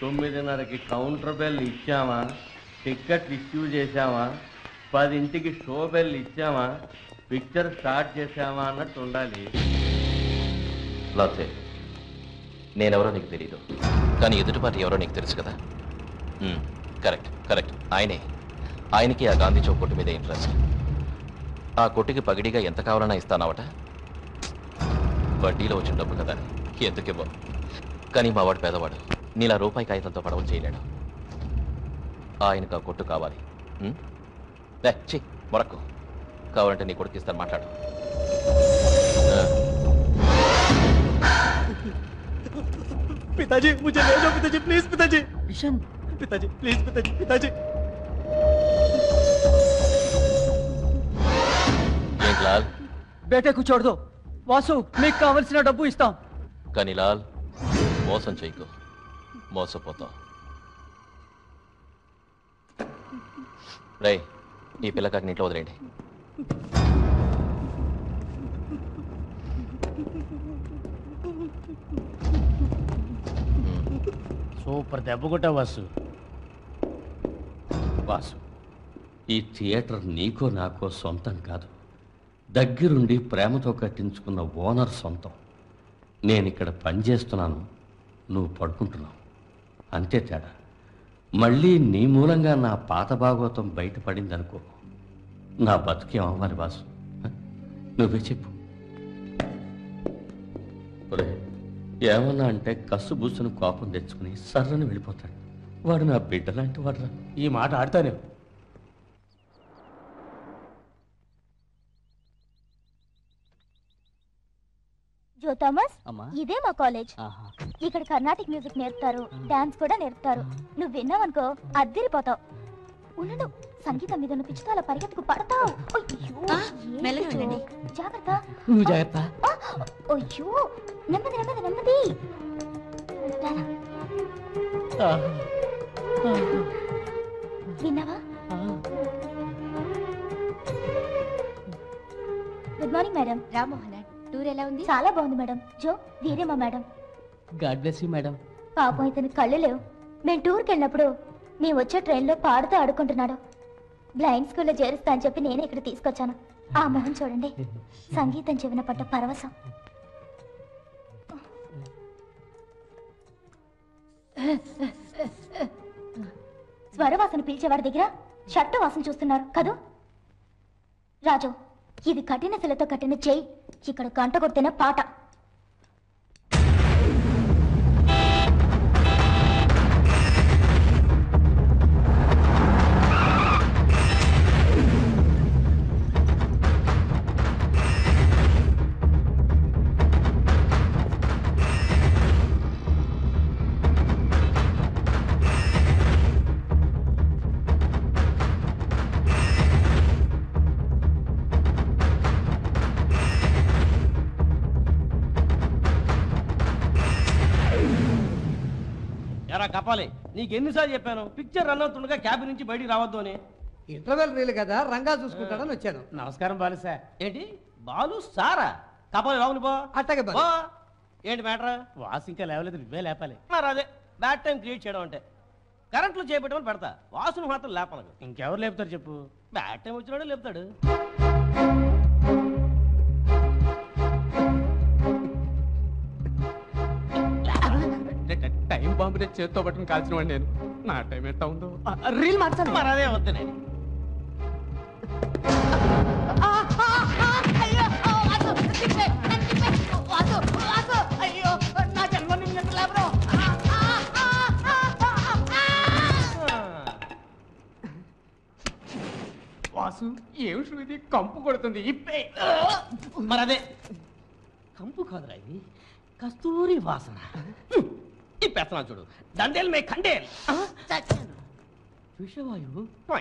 9:30కి counter bell ఇచ్చామా, టికెట్లు issue చేశామా, 10ంటికి షో బెల్ ఇచ్చామా, పిక్చర్ స్టార్ట్ చేశామా అన్నట్టు ఉండాలి. లాసే, నేనెవరో నీకు తెలీదు, కానీ ఎదుటి పార్టీ ఎవరో నీకు తెలుసు కదా. కరెక్ట్ కరెక్ట్, ఆయనకి ఆ గాంధీ చౌక్ కొట్టు మీద ఇంట్రెస్ట్. ఆ కొట్టుకి పగిడిగా ఎంత కావాలన్నా ఇస్తానవట. వడ్డీలో వచ్చిన డబ్బు కదా, ఎందుకివ్వ. కానీ మా వాడు పేదవాడు, నీలా రూపాయి కాగితంతో పడవలు చేయలేడు. ఆయనకు ఆ కొట్టు కావాలి. మొరక్కు, కావాలంటే నీ కొడుకు ఇస్తాను, మాట్లాడు. पिताजी मुझे ले जाओ पिताजी, प्लीज पिताजी। किशन, पिताजी प्लीज पिताजी, पिताजी। लाल, बेटे को छोड़ दो। वासु, మీకు కావాల్సిన డబ్బు ఇస్తాం. కానీ లాల్, మోసం చేయకు, మోసపోతావు. రేయ్, ఈ పిల్లకాకి నీటిలో వదిలేండి. సూపర్ దెబ్బ కొట్టావు వాసు. వాసు, ఈ థియేటర్ నీకో నాకో సొంతం కాదు, దగ్గరుండి ప్రేమతో కట్టించుకున్న ఓనర్ సొంతం. నేను ఇక్కడ పనిచేస్తున్నాను, నువ్వు పడుకుంటున్నావు, అంతే తేడా. మళ్ళీ నీ మూలంగా నా పాత భాగవతం బయటపడిందనుకో, నా బతుకేం అవ్వాలి వాసు? నువ్వే చెప్పు. ఏమన్నా అంటే కస్సు బూసును కోపం తెచ్చుకుని సర్రని వెళ్ళిపోతాడు. వాడు నా బిడ్డ లాంటి వాడురా. ఈ మాట ఆడతానే. జో థామస్, ఇదే మా కాలేజ్. ఇక్కడ కర్ణాటిక్ మ్యూజిక్ నేర్పుతారు, డాన్స్ కూడా నేర్పుతారు. నువ్వు విన్నావనుకో అద్దిరిపోతావు. ఉండు, సంగీతం మీద ఉన్న పిచ్చితో అలా పరిగెత్తుకు పడతావు. జాగ్రత్త. నువ్వు జాగ్రత్త. అయ్యో, నెమ్మది నెమ్మది నెమ్మది. విన్నావా? Good morning madam. Rammohan, tour ఎలా ఉంది? చాలా బాగుంది మేడం. జో, వీరే మా madam. God bless you madam. పాపం ఇతను కళ్ళు లేవు. మేము టూర్కి వెళ్ళినప్పుడు మేము వచ్చే ట్రైన్లో పాడుతూ ఆడుకుంటున్నాడు. బ్లైండ్ స్కూల్లో చేరుస్తా అని చెప్పి నేనే ఇక్కడ తీసుకొచ్చాను. ఆ మొహం చూడండి, సంగీతం చెవిన పట్ట పరవశం. స్వరవాసన పిలిచేవాడి దగ్గర షట్టు వాసన చూస్తున్నారు కదూ. రాజు, ఇది కఠిన శిలతో కట్టిన చేయి. ఇక్కడ గంట కొడితేనే పాట. కపాలి, నీకెన్నిసార్లు చెప్పాను పిక్చర్ రన్ అవుతుండగా క్యాబిన్ నుంచి బయటికి రావద్దు అని. ఇంటర్వెల్ రీల్ కదా, రంగా చూసుకుంటాడని వచ్చాను. నమస్కారం బాలు సార్. ఏంటి బాలు సారా? కపాలి రావుని బా. అట్టగే బా. ఏంటి మ్యాటర్? వాసు ఇంకా లేవలేదు, నువ్వే లేపాలి. మరి అదే బ్యాడ్ టైం క్రియేట్ చేయడం అంటే. కరెంట్లో చేపెట్టమని పెడతా, వాసును మాత్రం లేపనకు. ఇంకెవరు లేపుతారు చెప్పు? బ్యాడ్ టైం వచ్చినాడే లేపుతాడు. టైం బాంబునే చేత్తో పట్టుకుని కాల్చిన వాడు నేను. నా టైం ఎట్టా ఉందో. రీల్ మార్చాలి. మరి అదే వద్దు నేను. వాసు, ఏమి శృతి కంపు కొడుతుంది? ఇప్పే. మరి అదే కంపు కాదురా, ఇది కస్తూరి వాసన. ఈ పెత్తనా చూడు, దండేల్ మే ఖండేల్. విషవాయువు